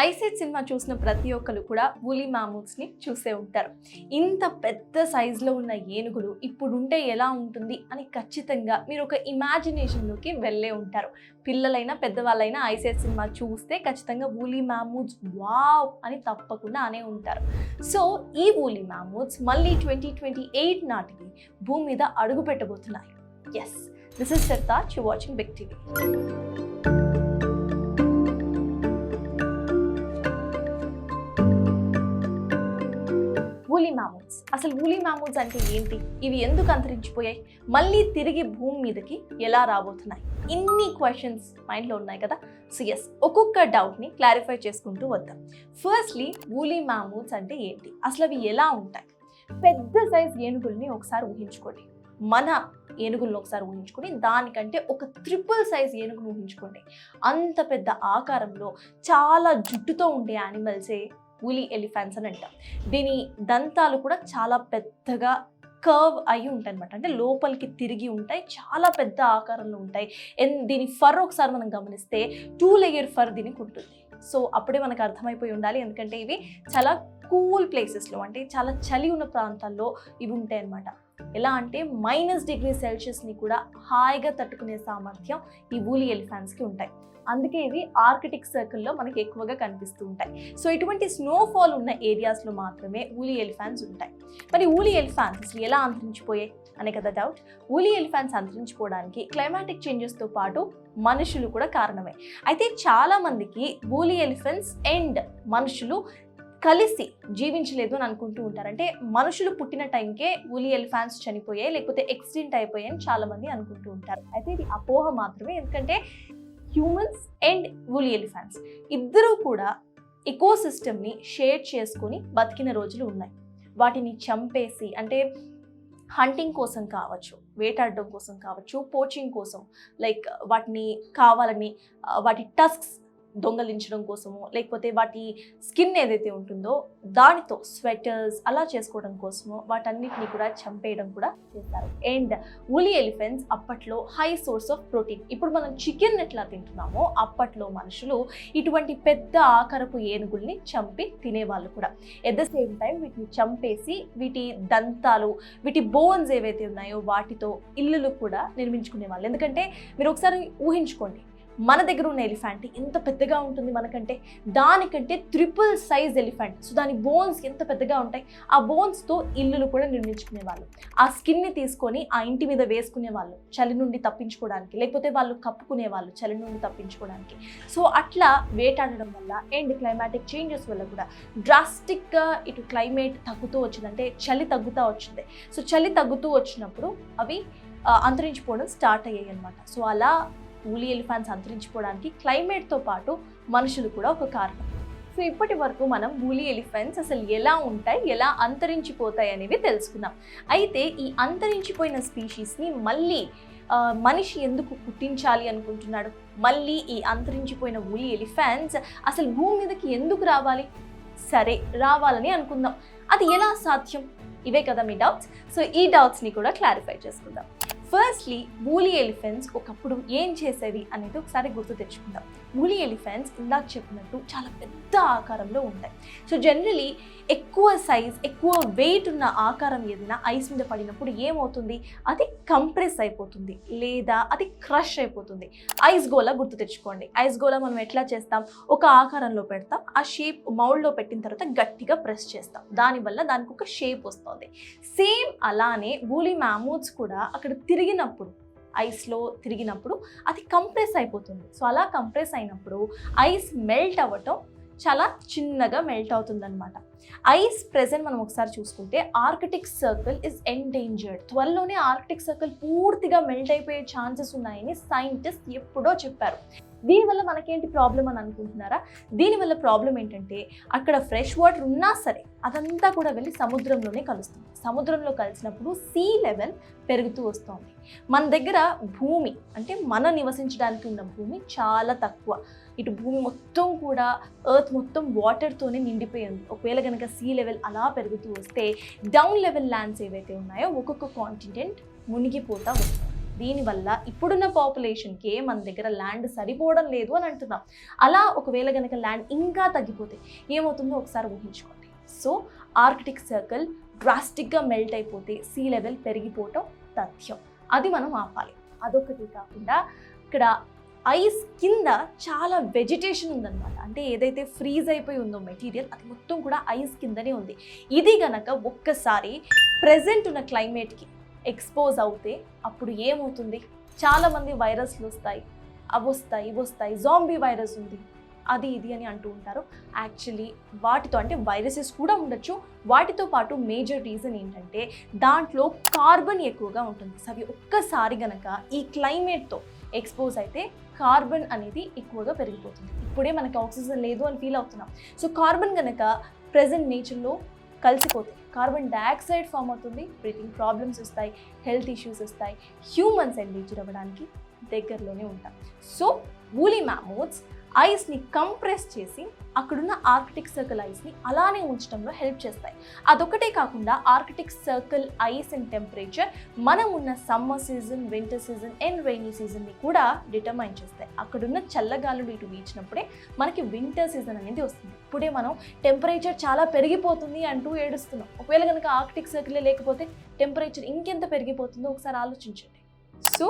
ICET cinema చూసిన ప్రతి ఒక్కరు కూడా వూలీ మ్యామూత్స్ని చూసే ఉంటారు. ఇంత పెద్ద సైజులో ఉన్న ఏనుగులు ఇప్పుడుంటే ఎలా ఉంటుంది అని ఖచ్చితంగా మీరు ఒక ఇమాజినేషన్లోకి వెళ్ళే ఉంటారు. పిల్లలైనా పెద్దవాళ్ళైనా ఐసెట్ సినిమా చూస్తే ఖచ్చితంగా వూలీ మ్యామూత్స్ వావ్ అని తప్పకుండా అనే ఉంటారు. సో ఈ వూలీ మ్యామూత్స్ మళ్ళీ 2028 నాటికి భూమి మీద అడుగు పెట్టబోతున్నాయి. Yes, this is Sartaj, you watching big TV. Woolly mammoths, అసలు వూలీ మ్యామూత్స్ అంటే ఏంటి? ఇవి ఎందుకు అంతరించిపోయాయి? మళ్ళీ తిరిగి భూమి మీదకి ఎలా రాబోతున్నాయి? ఇన్ని క్వశ్చన్స్ మైండ్లో ఉన్నాయి కదా. సో ఎస్, ఒక్కొక్క డౌట్ని క్లారిఫై చేసుకుంటూ వద్దాం. ఫస్ట్లీ, వూలీ మ్యామూత్స్ అంటే ఏంటి? అసలు అవి ఎలా ఉంటాయి? పెద్ద సైజ్ ఏనుగుల్ని ఒకసారి ఊహించుకోండి. మన ఏనుగులను ఒకసారి ఊహించుకొని దానికంటే ఒక ట్రిపుల్ సైజ్ ఏనుగును ఊహించుకోండి. అంత పెద్ద ఆకారంలో చాలా జుట్టుతో ఉండే యానిమల్సే వూలీ ఎలిఫెంట్స్ అని అంటాం. దీని దంతాలు కూడా చాలా పెద్దగా కర్వ్ అయి ఉంటాయి అనమాట. అంటే లోపలికి తిరిగి ఉంటాయి, చాలా పెద్ద ఆకారంలో ఉంటాయి. దీని ఫర్ ఒకసారి మనం గమనిస్తే 2 లేయర్ ఫర్ దీనికి ఉంటుంది. సో అప్పుడే మనకు అర్థమైపోయి ఉండాలి, ఎందుకంటే ఇవి చాలా కూల్ ప్లేసెస్లో, అంటే చాలా చలి ఉన్న ప్రాంతాల్లో ఇవి ఉంటాయి అన్నమాట. ఎలా అంటే -°C కూడా హాయిగా తట్టుకునే సామర్థ్యం ఈ వూలీ ఎలిఫెంట్స్కి ఉంటాయి. అందుకే ఇవి ఆర్కిటిక్ సర్కిల్లో మనకి ఎక్కువగా కనిపిస్తూ ఉంటాయి. సో ఇటువంటి స్నోఫాల్ ఉన్న ఏరియాస్లో మాత్రమే వూలీ ఎలిఫెంట్స్ ఉంటాయి. మరి వూలీ ఎలిఫెంట్స్ ఎలా అంతరించిపోయాయి అనే కదా డౌట్. వూలీ ఎలిఫెంట్స్ అంతరించిపోవడానికి క్లైమాటిక్ చేంజెస్తో పాటు మనుషులు కూడా కారణమే. అయితే చాలామందికి వూలీ ఎలిఫెంట్స్ అండ్ మనుషులు కలిసి జీవించలేదు అని అనుకుంటూ ఉంటారు. అంటే మనుషులు పుట్టిన టైంకే వూలీ ఎలిఫెంట్స్ చనిపోయాయి, లేకపోతే ఎక్స్టింక్ట్ అయిపోయాయి అని చాలామంది అనుకుంటూ ఉంటారు. అయితే ఇది అపోహ మాత్రమే, ఎందుకంటే హ్యూమన్స్ అండ్ వూలీ ఎలిఫెంట్స్ ఇద్దరూ కూడా ఎకోసిస్టమ్ని షేర్ చేసుకొని బతికిన రోజులు ఉన్నాయి. వాటిని చంపేసి, అంటే హంటింగ్ కోసం కావచ్చు, వేటాడడం కోసం కావచ్చు, పోచింగ్ కోసం, లైక్ వాటిని కావాలని వాటి టస్క్స్ దొంగలించడం కోసము, లేకపోతే వాటి స్కిన్ ఏదైతే ఉంటుందో దానితో స్వెటర్స్ అలా చేసుకోవడం కోసము వాటన్నిటిని కూడా చంపేయడం కూడా చేస్తారు. అండ్ వూలీ ఎలిఫెంట్స్ అప్పట్లో హై సోర్స్ ఆఫ్ ప్రోటీన్. ఇప్పుడు మనం చికెన్ ఎట్లా తింటున్నామో అప్పట్లో మనుషులు ఇటువంటి పెద్ద ఆకారపు ఏనుగుల్ని చంపి తినేవాళ్ళు కూడా. ఎట్ ద సేమ్ టైం వీటిని చంపేసి వీటి దంతాలు, వీటి బోన్స్ ఏవైతే ఉన్నాయో వాటితో ఇల్లులు కూడా నిర్మించుకునేవాళ్ళు. ఎందుకంటే మీరు ఒకసారి ఊహించుకోండి, మన దగ్గర ఉన్న ఎలిఫెంట్ ఎంత పెద్దగా ఉంటుంది మనకంటే, దానికంటే ట్రిపుల్ సైజ్ ఎలిఫెంట్. సో దాని బోన్స్ ఎంత పెద్దగా ఉంటాయి. ఆ బోన్స్తో ఇల్లులు కూడా నిర్మించుకునేవాళ్ళు. ఆ స్కిన్ని తీసుకొని ఆ ఇంటి మీద వేసుకునేవాళ్ళు చలి నుండి తప్పించుకోవడానికి, లేకపోతే వాళ్ళు కప్పుకునేవాళ్ళు చలి నుండి తప్పించుకోవడానికి. సో అట్లా వేటాడడం వల్ల అండ్ క్లైమాటిక్ చేంజెస్ వల్ల కూడా డ్రాస్టిక్గా ఇటు క్లైమేట్ తగ్గుతూ వచ్చింది, అంటే చలి తగ్గుతూ వచ్చింది. సో చలి తగ్గుతూ వచ్చినప్పుడు అవి అంతరించిపోవడం స్టార్ట్ అయ్యాయి అన్నమాట. సో అలా వూలీ ఎలిఫెంట్స్ అంతరించిపోవడానికి క్లైమేట్తో పాటు మనుషులు కూడా ఒక కారణం. సో ఇప్పటి వరకు మనం వూలీ ఎలిఫెంట్స్ అసలు ఎలా ఉంటాయి, ఎలా అంతరించిపోతాయి అనేవి తెలుసుకున్నాం. అయితే ఈ అంతరించిపోయిన స్పీషీస్ని మళ్ళీ మనిషి ఎందుకు పుట్టించాలి అనుకుంటున్నాడు? మళ్ళీ ఈ అంతరించిపోయిన వూలీ ఎలిఫెంట్స్ అసలు భూమి మీదకి ఎందుకు రావాలి? సరే, రావాలని అనుకుందాం. అది ఎలా సాధ్యం? ఇవే కదా మీ డౌట్స్. సో ఈ డౌట్స్ని కూడా క్లారిఫై చేసుకుందాం. ఫస్ట్లీ, వూలీ ఎలిఫెంట్స్ ఒకప్పుడు ఏం చేసేవి అనేది ఒకసారి గుర్తు తెచ్చుకుందాం. వూలీ ఎలిఫెంట్స్ ఇందాక చెప్పినట్టు చాలా పెద్ద ఆకారంలో ఉంటాయి. సో జనరలీ ఎక్కువ సైజ్, ఎక్కువ వెయిట్ ఉన్న ఆకారం ఏదైనా ఐస్ మీద పడినప్పుడు ఏమవుతుంది? అది కంప్రెస్ అయిపోతుంది, లేదా అది క్రష్ అయిపోతుంది. ఐస్ గోళ గుర్తు తెచ్చుకోండి. ఐస్ గోళ మనం ఎట్లా చేస్తాం? ఒక ఆకారంలో పెడతాం, ఆ షేప్ మౌల్డ్లో పెట్టిన తర్వాత గట్టిగా ప్రెస్ చేస్తాం, దానివల్ల దానికి ఒక షేప్ వస్తుంది. సేమ్ అలానే వూలీ మ్యామూత్స్ కూడా అక్కడ తిరిగినప్పుడు, ఐస్లో తిరిగినప్పుడు అది కంప్రెస్ అయిపోతుంది. సో అలా కంప్రెస్ అయినప్పుడు ఐస్ మెల్ట్ అవ్వటం చాలా చిన్నగా మెల్ట్ అవుతుందన్నమాట. ఐస్ ప్రెజెంట్ మనం ఒకసారి చూసుకుంటే ఆర్కిటిక్ సర్కిల్ ఇస్ ఎండేంజర్డ్. త్వరలోనే ఆర్కిటిక్ సర్కిల్ పూర్తిగా మెల్ట్ అయిపోయే ఛాన్సెస్ ఉన్నాయని సైంటిస్ట్ ఎప్పుడో చెప్పారు. దీనివల్ల మనకేంటి ప్రాబ్లం అని అనుకుంటున్నారా? దీనివల్ల ప్రాబ్లం ఏంటంటే అక్కడ ఫ్రెష్ వాటర్ ఉన్నా సరే అదంతా కూడా వెళ్ళి సముద్రంలోనే కలుస్తుంది. సముద్రంలో కలిసినప్పుడు సీ లెవెల్ పెరుగుతూ వస్తుంది. మన దగ్గర భూమి, అంటే మన నివసించడానికి ఉన్న భూమి చాలా తక్కువ. ఇటు భూమి మొత్తం కూడా, ఎర్త్ మొత్తం వాటర్తోనే నిండిపోయింది. ఒకవేళ కనుక సీ లెవెల్ అలా పెరుగుతూ వస్తే డౌన్ లెవెల్ ల్యాండ్స్ ఏవైతే ఉన్నాయో ఒక్కొక్క కాంటినెంట్ మునిగిపోతూ వస్తుంది. దీనివల్ల ఇప్పుడున్న పాపులేషన్కి మన దగ్గర ల్యాండ్ సరిపోవడం లేదు అని అంటున్నాం. అలా ఒకవేళ కనుక ల్యాండ్ ఇంకా తగ్గిపోతే ఏమవుతుందో ఒకసారి ఊహించుకోండి. సో ఆర్కిటిక్ సర్కిల్ డ్రాస్టిక్గా మెల్ట్ అయిపోతే సీ లెవెల్ పెరిగిపోవటం తథ్యం. అది మనం ఆపాలి. అదొకటి కాకుండా ఇక్కడ ఐస్ కింద చాలా వెజిటేషన్ ఉందన్నమాట. అంటే ఏదైతే ఫ్రీజ్ అయిపోయి ఉందో మెటీరియల్ అది మొత్తం కూడా ఐస్ కిందనే ఉంది. ఇది గనక ఒక్కసారి ప్రెజెంట్ ఉన్న క్లైమేట్కి ఎక్స్పోజ్ అవుతే అప్పుడు ఏమవుతుంది? చాలామంది వైరస్లు వస్తాయి, అవి వస్తాయి, జాంబీ వైరస్ ఉంది, అది ఇది అని అంటూ ఉంటారు. యాక్చువల్లీ వాటితో అంటే వైరసెస్ కూడా ఉండొచ్చు. వాటితో పాటు మేజర్ రీజన్ ఏంటంటే దాంట్లో కార్బన్ ఎక్కువగా ఉంటుంది. సో అవి ఒక్కసారి గనక ఈ క్లైమేట్తో ఎక్స్పోజ్ అయితే కార్బన్ అనేది ఎక్కువగా పెరిగిపోతుంది. ఇప్పుడే మనకి ఆక్సిజన్ లేదు అని ఫీల్ అవుతున్నాం. సో కార్బన్ కనుక ప్రెజెంట్ నేచర్లో కలిసిపోతే కార్బన్ డయాక్సైడ్ ఫామ్ అవుతుంది, బ్రీతింగ్ ప్రాబ్లమ్స్ వస్తాయి, హెల్త్ ఇష్యూస్ వస్తాయి, హ్యూమన్స్ ఎండేంజర్ అవ్వడానికి దగ్గరలోనే ఉంటాం. సో వూలీ మ్యామోత్స్ ఐస్ని కంప్రెస్ చేసి అక్కడున్న ఆర్కిటిక్ సర్కిల్ ఐస్ని అలానే ఉంచడంలో హెల్ప్ చేస్తాయి. అదొకటే కాకుండా Arctic circle ice and temperature మనం ఉన్న summer season, winter season and rainy సీజన్ని కూడా డిటర్మైన్ చేస్తాయి. అక్కడున్న చల్లగాలులు ఇటు వీచినప్పుడే మనకి వింటర్ సీజన్ అనేది వస్తుంది. ఇప్పుడే మనం టెంపరేచర్ చాలా పెరిగిపోతుంది అంటూ ఏడుస్తున్నాం. ఒకవేళ కనుక ఆర్కిటిక్ సర్కిలే లేకపోతే టెంపరేచర్ ఇంకెంత పెరిగిపోతుందో ఒకసారి ఆలోచించండి. సో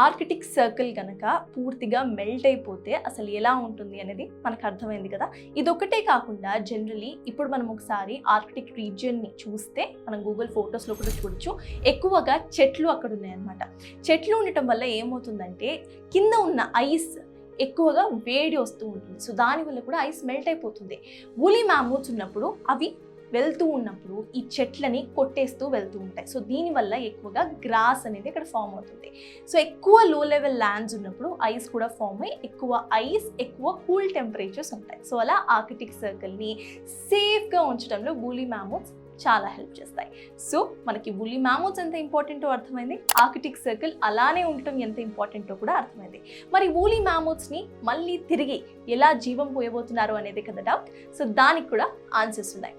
ఆర్కిటిక్ సర్కిల్ కనుక పూర్తిగా మెల్ట్ అయిపోతే అసలు ఎలా ఉంటుంది అనేది మనకు అర్థమైంది కదా. ఇదొకటే కాకుండా జనరలీ ఇప్పుడు మనం ఒకసారి ఆర్కిటిక్ రీజియన్ని చూస్తే మనం గూగుల్ ఫొటోస్లో కూడా చూడొచ్చు, ఎక్కువగా చెట్లు అక్కడ ఉన్నాయన్నమాట. చెట్లు ఉండటం వల్ల ఏమవుతుందంటే కింద ఉన్న ఐస్ ఎక్కువగా వేడి వస్తూ ఉంటుంది. సో దానివల్ల కూడా ఐస్ మెల్ట్ అయిపోతుంది. వూలీ మ్యామోత్స్ ఉన్నప్పుడు అవి వెళ్తూ ఉన్నప్పుడు ఈ చెట్లని కొట్టేస్తూ వెళ్తూ ఉంటాయి. సో దీనివల్ల ఎక్కువగా గ్రాస్ అనేది ఇక్కడ ఫామ్ అవుతుంది. సో ఎక్కువ లో లెవెల్ ల్యాండ్స్ ఉన్నప్పుడు ఐస్ కూడా ఫామ్ అయ్యి ఎక్కువ ఐస్, ఎక్కువ కూల్ టెంపరేచర్స్ ఉంటాయి. సో అలా ఆర్కిటిక్ సర్కిల్ని సేఫ్గా ఉంచడంలో వూలీ మ్యామోత్స్ చాలా హెల్ప్ చేస్తాయి. సో మనకి వూలీ మ్యామోత్స్ ఎంత ఇంపార్టెంటో అర్థమైంది, ఆర్కిటిక్ సర్కిల్ అలానే ఉండటం ఎంత ఇంపార్టెంటో కూడా అర్థమైంది. మరి వూలీ మ్యామోత్స్ని మళ్ళీ తిరిగి ఎలా జీవం పోయబోతున్నారు అనేది కదా డౌట్. సో దానికి కూడా ఆన్సర్స్ ఉన్నాయి.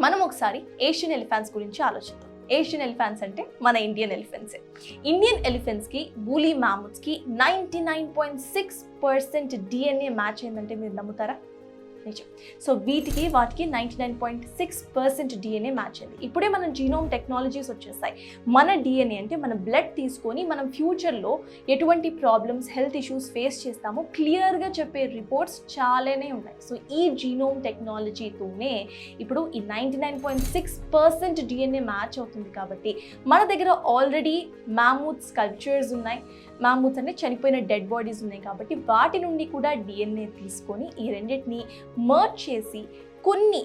మనం ఒకసారి ఏషియన్ ఎలిఫెంట్స్ గురించి ఆలోచిద్దాం. ఏషియన్ ఎలిఫెంట్స్ అంటే మన ఇండియన్ ఎలిఫెంట్సే. ఇండియన్ ఎలిఫెంట్స్కి వూలీ మ్యామోత్స్కి 99.6% DNA మ్యాచ్ అయిందంటే మీరు నమ్ముతారా? నిజం. సో వాటికి 99.6% DNA మ్యాచ్ అయింది. ఇప్పుడే మన జీనోమ్ టెక్నాలజీస్ వచ్చేస్తాయి. మన DNA అంటే మన బ్లడ్ తీసుకొని మనం ఫ్యూచర్లో ఎటువంటి ప్రాబ్లమ్స్, హెల్త్ ఇష్యూస్ ఫేస్ చేస్తామో క్లియర్గా చెప్పే రిపోర్ట్స్ చాలానే ఉన్నాయి. సో ఈ జీనోమ్ టెక్నాలజీతోనే ఇప్పుడు ఈ 99.6% DNA మ్యాచ్ అవుతుంది. కాబట్టి మన దగ్గర ఆల్రెడీ మ్యామూత్ స్కల్ప్చర్స్ ఉన్నాయి. మ్యామూత్స్ అంటే చనిపోయిన డెడ్ బాడీస్ ఉన్నాయి. కాబట్టి వాటి నుండి కూడా DNA తీసుకొని ఈ రెండింటిని మర్జ్ చేసి కొన్ని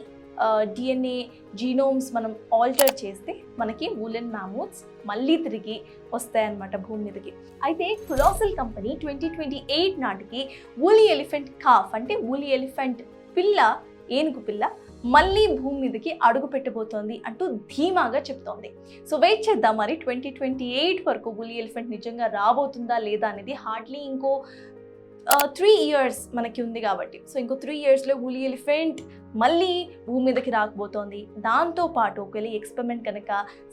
DNA జీనోమ్స్ మనం ఆల్టర్ చేస్తే మనకి వూలెన్ మ్యామూత్స్ మళ్ళీ తిరిగి వస్తాయన్నమాట భూమి మీదకి. అయితే కొలాసల్ కంపెనీ 2028 నాటికి వూలీ ఎలిఫెంట్ కాఫ్ అంటే వూలీ ఎలిఫెంట్ పిల్ల, ఏనుగు పిల్ల మళ్ళీ భూమి మీదకి అడుగు పెట్టబోతోంది అంటూ ధీమాగా చెప్తోంది. సో వెయిట్ చేద్దాం మరి 2028 వరకు వూలీ ఎలిఫెంట్ నిజంగా రాబోతుందా లేదా అనేది. హార్డ్లీ ఇంకో 3 years మనకి ఉంది కాబట్టి, సో ఇంకో 3 yearsలో వూలీ ఎలిఫెంట్ మళ్ళీ భూమి మీదకి రాకపోతోంది. దాంతోపాటు ఒకవేళ ఎక్స్పెరిమెంట్ కనుక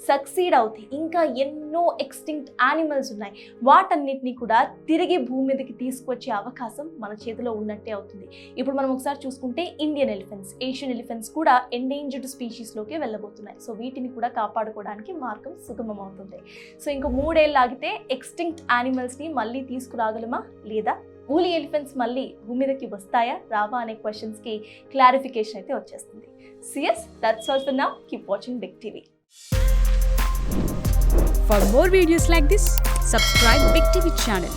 సక్సీడ్ అవుతే ఇంకా ఎన్నో ఎక్స్టింక్ట్ యానిమల్స్ ఉన్నాయి, వాటన్నిటిని కూడా తిరిగి భూమి మీదకి తీసుకొచ్చే అవకాశం మన చేతిలో ఉన్నట్టే అవుతుంది. ఇప్పుడు మనం ఒకసారి చూసుకుంటే ఇండియన్ ఎలిఫెంట్స్, ఏషియన్ ఎలిఫెంట్స్ కూడా ఎండేంజర్డ్ స్పీషీస్లోకి వెళ్ళబోతున్నాయి. సో వీటిని కూడా కాపాడుకోవడానికి మార్గం సుగమం అవుతుంది. సో ఇంకో 3 ఏళ్ళు ఆగితే ఎక్స్టింక్ట్ యానిమల్స్ని మళ్ళీ తీసుకురాగలమా లేదా, వూలీ ఎలిఫెంట్స్ మళ్ళీ భూమి మీదకి వస్తాయా రావా అనే క్వశ్చన్స్కి క్లారిఫికేషన్ అయితే వచ్చేస్తుంది. So yes, that's all for now. Keep watching Big TV. For more videos like this, subscribe Big TV channel.